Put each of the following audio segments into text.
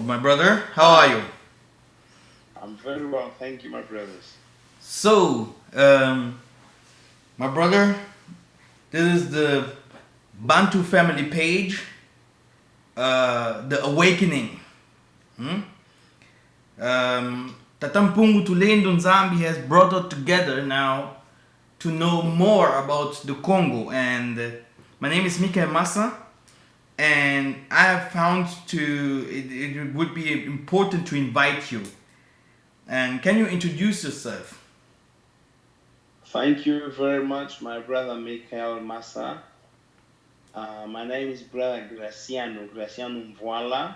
my brother. How are Hi, you? I'm very well, thank you, my brothers. So, my brother, this is the Bantu family page, the awakening. Hmm? Tatampungu Tulendo Nzambi has brought us together now to know more about the Congo. And my name is Mikhael Massa, and I have found it would be important to invite you. And can you introduce yourself? Thank you very much, my brother Mikhael Massa. My name is Brother Graciano Mvoila.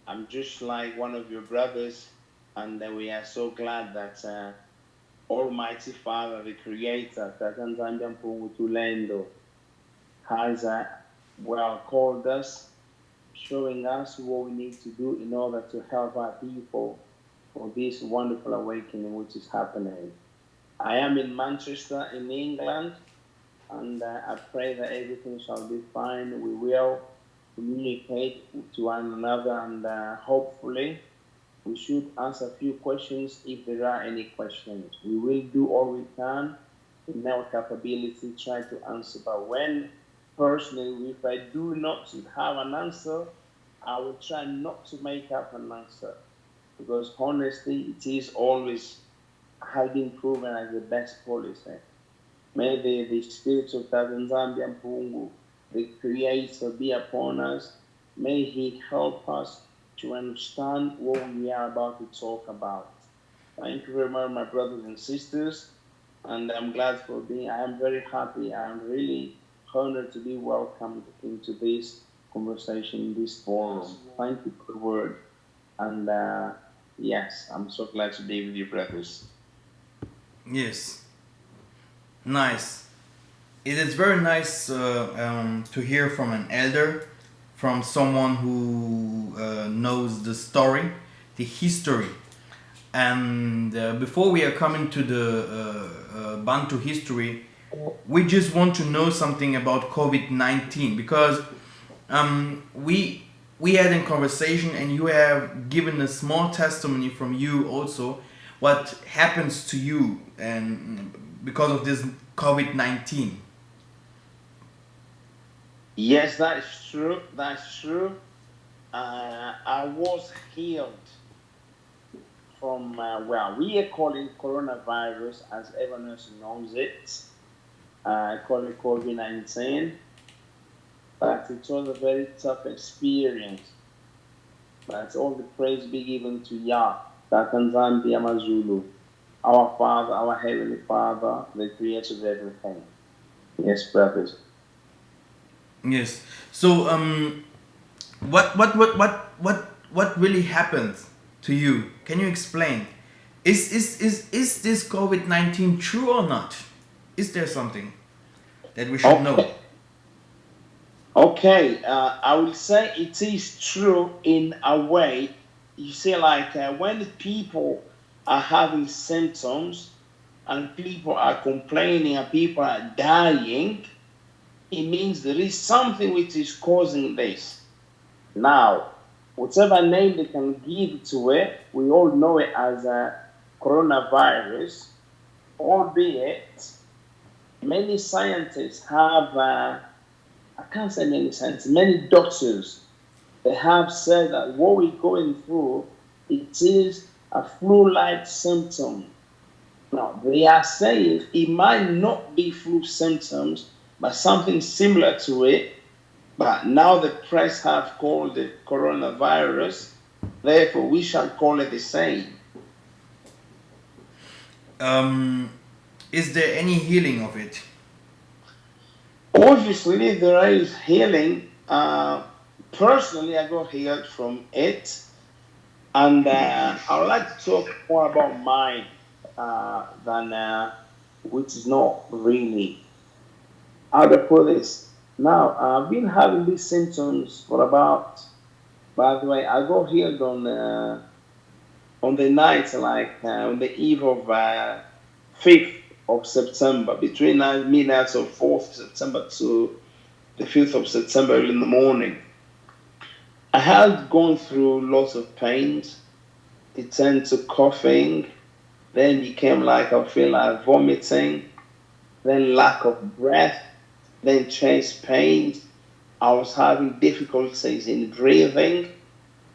I'm just like one of your brothers, and we are so glad that Almighty Father, the Creator, Tatanzambia Mpungu Tulendo, has called us, showing us what we need to do in order to help our people for this wonderful awakening which is happening. I am in Manchester, in England, and I pray that everything shall be fine. We will communicate to one another, and hopefully, we should answer a few questions if there are any questions. We will do all we can in our capability, try to answer. But when personally, if I do not have an answer, I will try not to make up an answer because honestly, it is always has been proven as the best policy. May the spirits of Tanzania and Pungu, the Creator, be upon us. May He help us to understand what we are about to talk about. Thank you very much, my brothers and sisters. And I'm glad for being, I am very happy. I am really honored to be welcomed into this conversation, in this forum. Thank you for the word. And yes, I'm so glad to be with you, brothers. Yes, nice. It is very nice to hear from an elder, from someone who knows the story, the history. And before we are coming to the Bantu history, we just want to know something about COVID-19 because we had a conversation and you have given a small testimony from you also what happens to you and because of this COVID-19. Yes, that is true. That's true. I was healed from, we are calling coronavirus, as everyone else knows it. I call it COVID-19, but it was a very tough experience. But all the praise be given to Yah, Tatanzambi Amazulu, our Father, our Heavenly Father, the Creator of everything. Yes, brothers. Yes. So what really happened to you? Can you explain? Is this COVID-19 true or not? Is there something that we should know? Okay. Okay, I will say it is true in a way. You see, like when people are having symptoms and people are complaining and people are dying, it means there is something which is causing this. Now, whatever name they can give to it, we all know it as a coronavirus, albeit many scientists have. I can't say many scientists, many doctors, they have said that what we're going through, it is a flu-like symptom. Now, they are saying it might not be flu symptoms, but something similar to it. But now the press have called it coronavirus, therefore we shall call it the same. Um, is there any healing of it? Obviously, there is healing. Personally, I got healed from it. And I would like to talk more about mine than which is not really how to put this. Now, I've been having these symptoms for about. By the way, I got healed on the night, like on the eve of 5th of September, between midnight of 4th of September to the 5th of September early in the morning. I had gone through lots of pains. It turned to coughing, then became like I feel like vomiting, then lack of breath, then chest pains. I was having difficulties in breathing.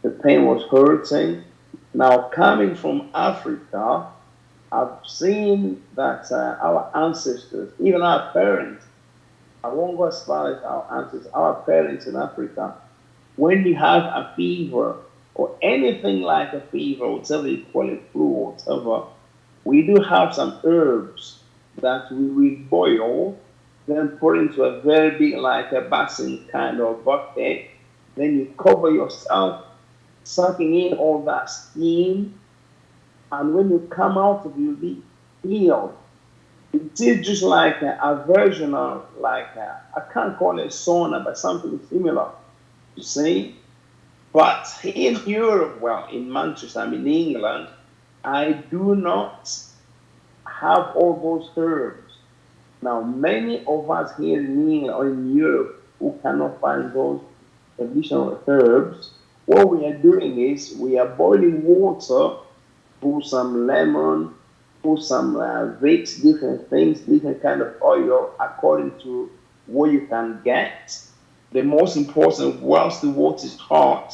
The pain was hurting. Now, coming from Africa, I've seen that our ancestors, even our parents, I won't go as far as our ancestors, our parents in Africa, when you have a fever or anything like a fever, whatever you call it, flu or whatever, we do have some herbs that we will boil, then put into a very big, like a basin kind of bucket. Then you cover yourself, sucking in all that steam. And when you come out of it, you'll be healed. It is just like a version of, like, I can't call it sauna, but something similar. You see? But in Europe, well, in Manchester, I'm in England, I do not have all those herbs. Now, many of us here in England or in Europe who cannot find those traditional herbs, what we are doing is we are boiling water, put some lemon, put some vicks, different things, different kind of oil according to what you can get. The most important, whilst the water is hot,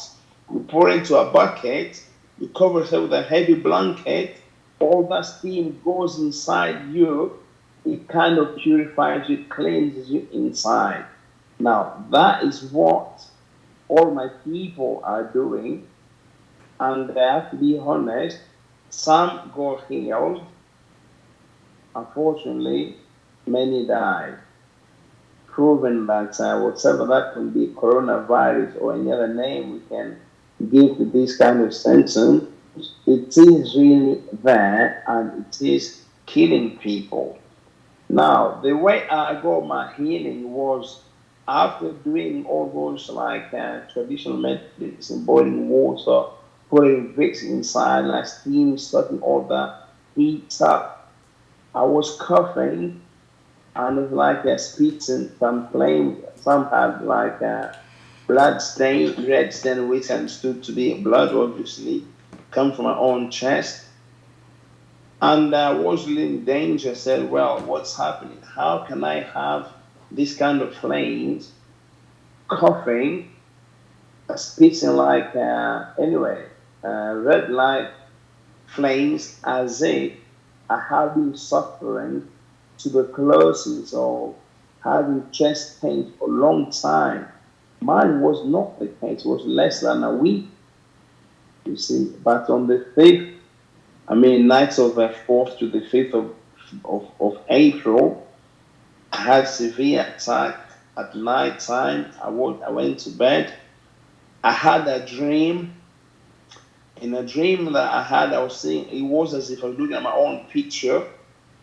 you pour into a bucket, you cover yourself with a heavy blanket, all that steam goes inside you, it kind of purifies you, cleanses you inside. Now, that is what all my people are doing, and I have to be honest, some got healed. Unfortunately, many died, proving that whatever that can be, coronavirus or any other name we can give to this kind of symptom, it is really there and it is killing people. Now, the way I got my healing was after doing all those like traditional methods in boiling water, putting bricks inside, like steam, sucking all that heat up. I was coughing and it was like spitting, some flame, some had like blood stain, red stain, which I understood to be blood, obviously, come from my own chest. And I was really in danger. Said, well, what's happening? How can I have this kind of flames, coughing, spitting like, red light flames as if I have been suffering tuberculosis or having chest pain for a long time. Mine was not the case, it was less than a week, you see. But on the 5th, nights of the 4th to the 5th of April, I had severe attack at night time. I went to bed. I had a dream. In a dream that I had, I was seeing, it was as if I was looking at my own picture.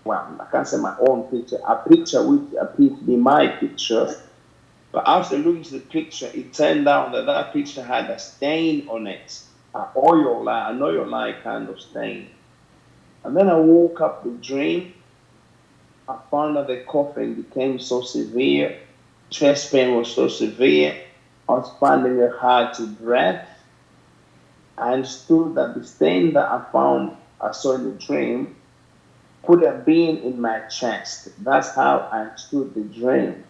Well, I can't say my own picture, a picture which appeared to be my picture. But after looking at the picture, it turned out that that picture had a stain on it, an oil-like kind of stain. And then I woke up the dream. I found that the coughing became so severe, chest pain was so severe, I was finding it hard to breathe. I understood that the stain that I saw in the dream, could have been in my chest. That's how I understood the dream.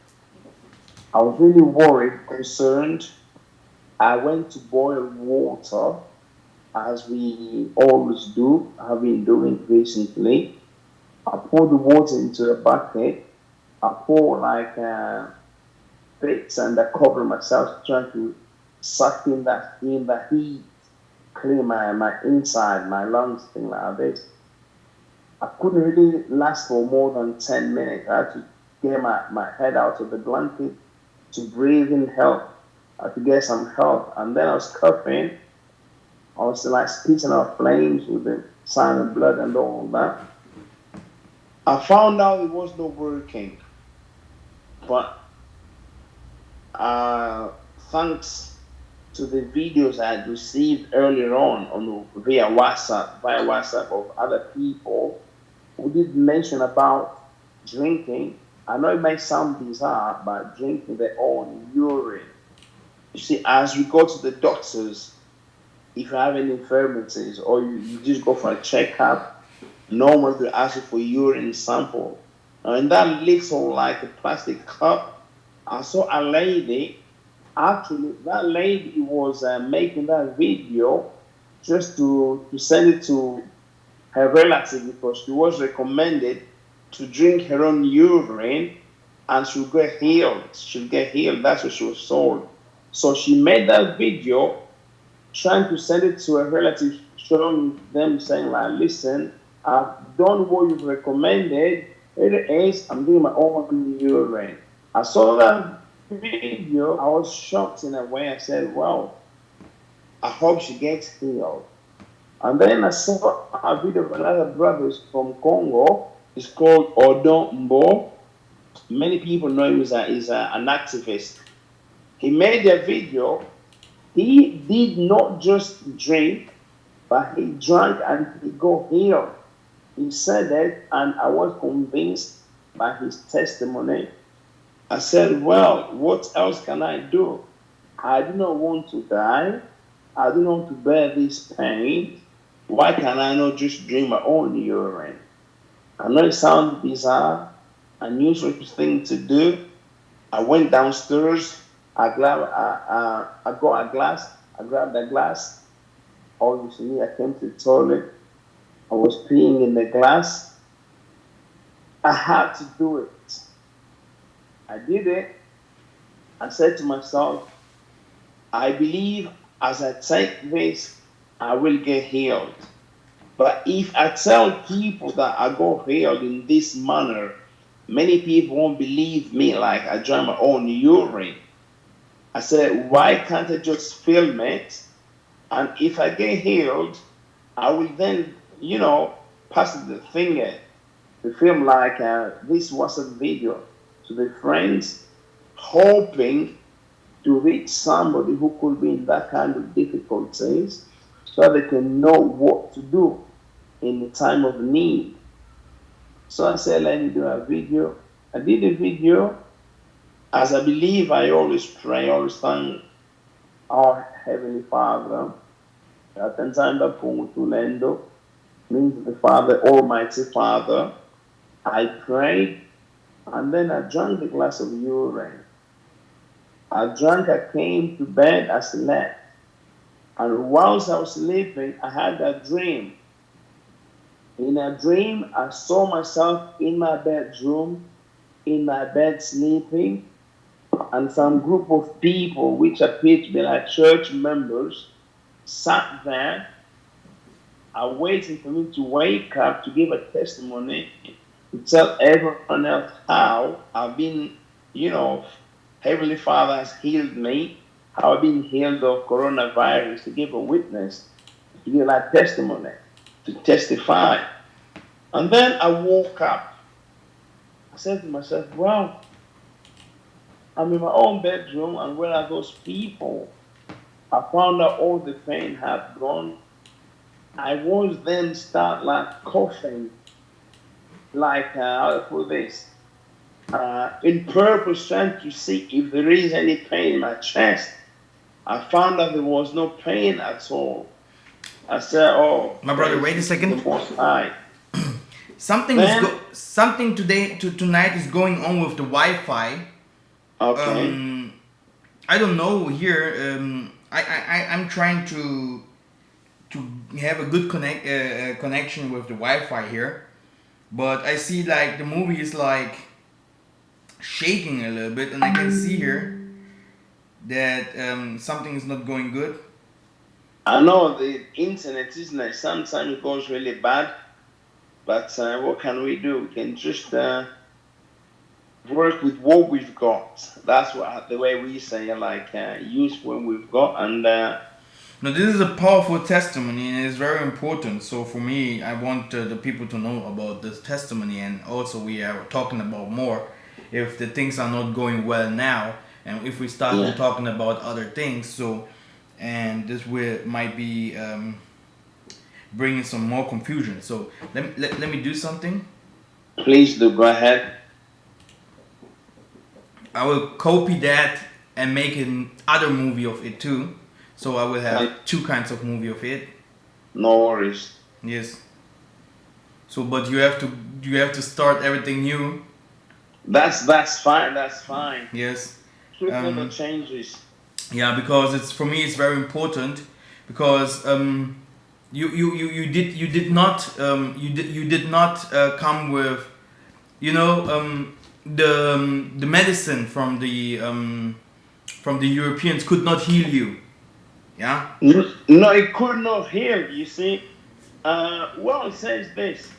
I was really worried, concerned. I went to boil water, as we always do, have been doing recently. I poured the water into a bucket. I pour like bits and I cover myself trying to suck in that steam, the heat, clean my inside, my lungs, thing like this. I couldn't really last for more than 10 minutes. I had to get my head out of the blanket to breathe in help. I had to get some help. And then I was coughing. I was like spitting out flames with the sign of blood and all that. I found out it was not working. But thanks to the videos I had received earlier on via WhatsApp of other people who did mention about drinking. I know it may sound bizarre, but drinking their own urine. You see, as we go to the doctors, if you have any infirmities or you just go for a checkup, normally they ask you for urine sample. And that little like a plastic cup, I saw a lady. Actually, that lady was making that video just to send it to her relative because she was recommended to drink her own urine and she'll get healed. She'll get healed. That's what she was told. So she made that video trying to send it to a relative, showing them saying like, listen, I've done what you've recommended. It is, I'm doing my own urine. I saw that video, I was shocked in a way. I said, well, I hope she gets healed. And then I saw a video of another brother from Congo. It's called Odon Mbo. Many people know him as an activist. He made a video. He did not just drink, but he drank and he got healed. He said that, and I was convinced by his testimony. I said, well, what else can I do? I do not want to die. I do not want to bear this pain. Why can I not just drink my own urine? I know it sounds bizarre, unusual thing to do. I went downstairs. I got a glass. I grabbed a glass. Obviously, I came to the toilet. I was peeing in the glass. I had to do it. I did it. I said to myself, I believe as I take this, I will get healed. But if I tell people that I got healed in this manner, many people won't believe me like I drank my own urine. I said, why can't I just film it? And if I get healed, I will then, pass the finger, the film like this was a video to the friends, hoping to reach somebody who could be in that kind of difficulties so they can know what to do in the time of need. So I said, let me do a video. I did a video. As I believe, I always pray, always thank our Heavenly Father. Tanzania Pungutulendo means the Father, Almighty Father. I prayed and then I drank the glass of urine. I drank, I came to bed, I slept. And whilst I was sleeping, I had a dream. In a dream, I saw myself in my bedroom, in my bed sleeping, and some group of people, which appeared to be like church members, sat there, are waiting for me to wake up to give a testimony, to tell everyone else how I've been, Heavenly Father has healed me, how I've been healed of coronavirus, to give a witness, to give a testimony, to testify. And then I woke up. I said to myself, wow, I'm in my own bedroom, and where are those people? I found out all the pain had gone. I was then start like coughing, like how to put this, in purpose trying to see if there is any pain in my chest. I found out there was no pain at all. I said, "Oh, My brother, praise wait a the second. Most High." Something Then, something tonight is going on with the Wi-Fi. okay, I don't know here. I'm trying to have a good connection with the Wi-Fi here, but I see like the movie is like shaking a little bit, and I can see here that something is not going good. I know the internet isn't it? Sometimes it goes really bad, but what can we do? We can just work with what we've got. That's what the way we say, like use what we've got, and Now this is a powerful testimony and it's very important. So for me, I want the people to know about this testimony, and also we are talking about more if the things are not going well now, and if we start yeah. talking about other things. So, and this will might be bringing some more confusion. So let me do something. Please do go ahead. I will copy that and make an other movie of it too. So I will have Like, two kinds of movie of it. no worries. Yes. So, but you have to start everything new. That's fine. That's fine. Yes. Truth never Um, changes. yeah, because it's for me it's very important because you did not you did not come with the medicine from the Europeans could not heal you. Yeah. No, it could not heal. You see, well, it says this.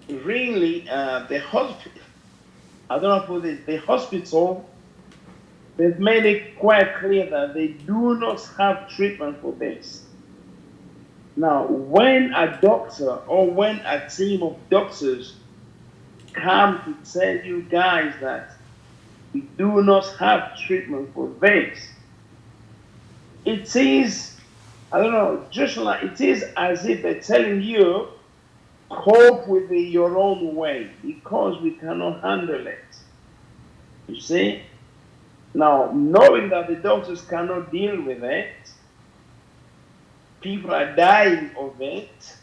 Really, the hospital. I don't know how to put this. The hospital. They've made it quite clear that they do not have treatment for this. Now, when a doctor or when a team of doctors come to tell you guys that we do not have treatment for this, it is, I don't know, just like it is as if they're telling you, cope with it your own way because we cannot handle it. You see? Now, knowing that the doctors cannot deal with it, people are dying of it,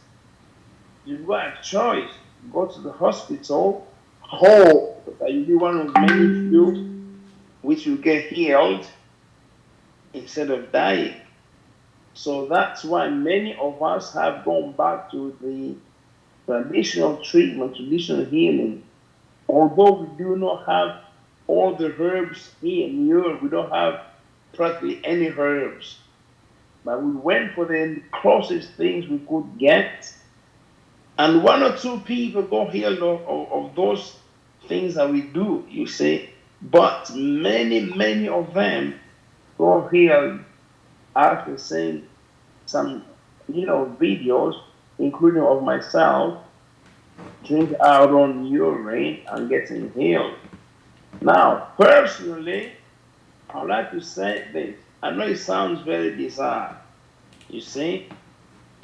you've got a choice. Go to the hospital, hope that you'll be one of many few which will get healed instead of dying. So that's why many of us have gone back to the traditional treatment, traditional healing. Although we do not have all the herbs here in Europe, we don't have practically any herbs. But we went for the closest things we could get. And one or two people got healed of those things that we do, you see. But many of them got healed after seeing some, videos, including of myself, drink our own urine and getting healed. Now, personally, I would like to say this. I know it sounds very bizarre, you see,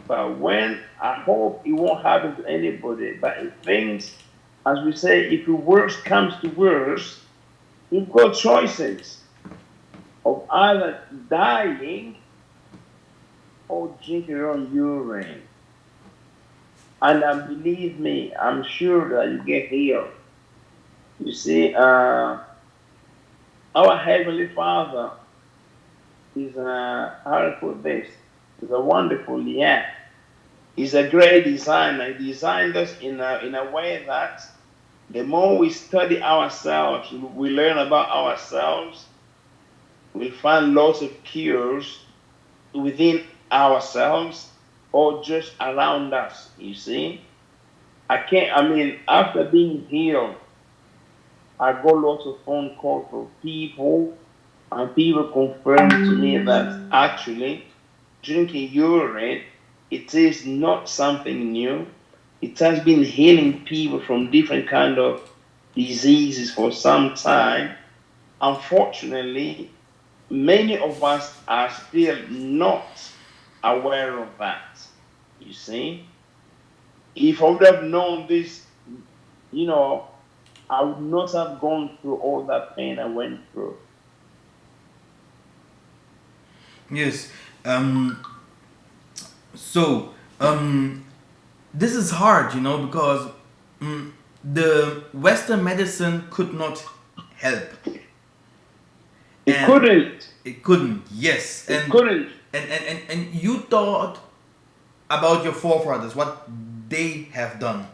but when I hope it won't happen to anybody, but if things, as we say, if the worst comes to worst, you've got choices of either dying or drinking your own urine. And believe me, I'm sure that you get healed. You see, our Heavenly Father is, how to put this, is a wonderful, yeah. He's a great designer. He designed us in a way that the more we study ourselves, we learn about ourselves, we'll find lots of cures within ourselves or just around us, you see. After being healed, I got lots of phone calls from people, and people confirmed to me that actually drinking urine, it is not something new. It has been healing people from different kind of diseases for some time. Unfortunately, many of us are still not aware of that. You see, if I would have known this, I would not have gone through all that pain I went through. Yes. So this is hard, because the Western medicine could not help, It and couldn't. it couldn't. Yes, It couldn't. and you thought about your forefathers, what they have done,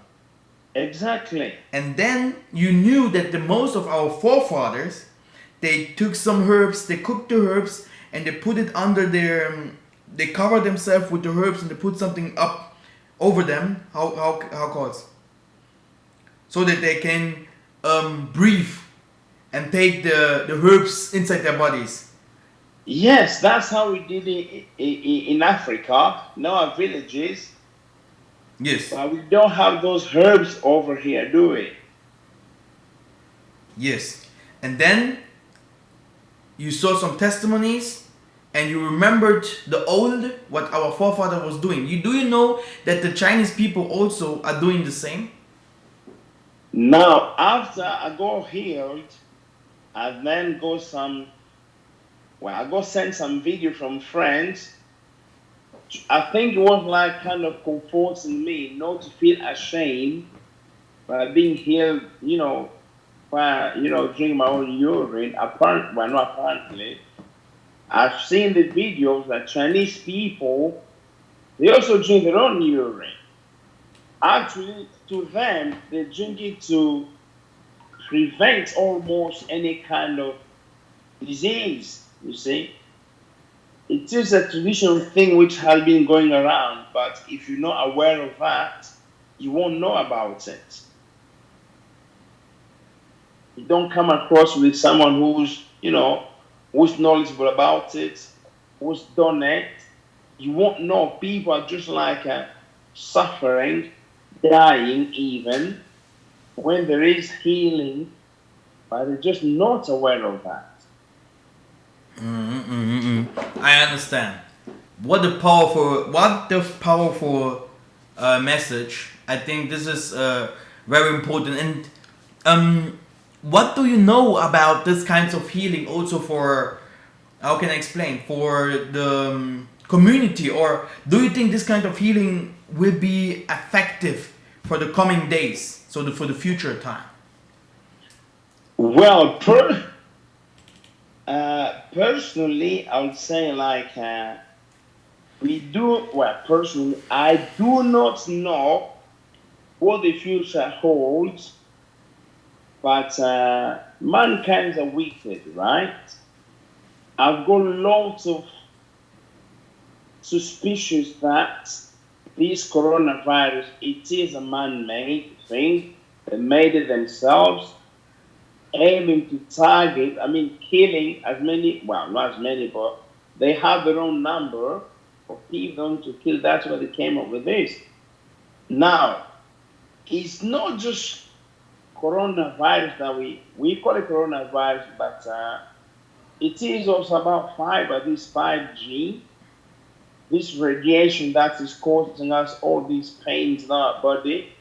Exactly. and then you knew that the most of our forefathers, they took some herbs, they cooked the herbs, and they put it under their. They cover themselves with the herbs and they put something up over them. How calls? So that they can breathe and take the herbs inside their bodies. Yes, that's how we did it in Africa, in our villages. Yes. But we don't have those herbs over here, do we? Yes. And then you saw some testimonies and you remembered what our forefather was doing. Do you know that the Chinese people also are doing the same? Now, after I got healed, I then got some well, I got sent some video from friends. I think it was like kind of comforting me not to feel ashamed by being healed, by drinking my own urine. Apparently, well, not apparently. I've seen the videos that Chinese people, they also drink their own urine. Actually, to them, they drink it to prevent almost any kind of disease. You see, it is a traditional thing which has been going around, but if you're not aware of that, you won't know about it. You don't come across with someone who's knowledgeable about it, who's done it. You won't know. People are just like suffering, dying even, when there is healing, but they're just not aware of that. I understand. What the powerful message. I think this is very important. And what do you know about this kinds of healing? Also for, how can I explain, for the community, or do you think this kind of healing will be effective for the coming days? So for the future time. Well, personally, I would say like we do. Well, personally, I do not know what the future holds, but mankind's are wicked, right? I've got lots of suspicions that this coronavirus, it is a man-made thing. They made it themselves, aiming to target, killing as many, well, not as many, but they have their own number of people to kill. That's why they came up with this. Now, it's not just coronavirus that we call it coronavirus, but it is also about fiber, this 5G, this radiation that is causing us all these pains in our body.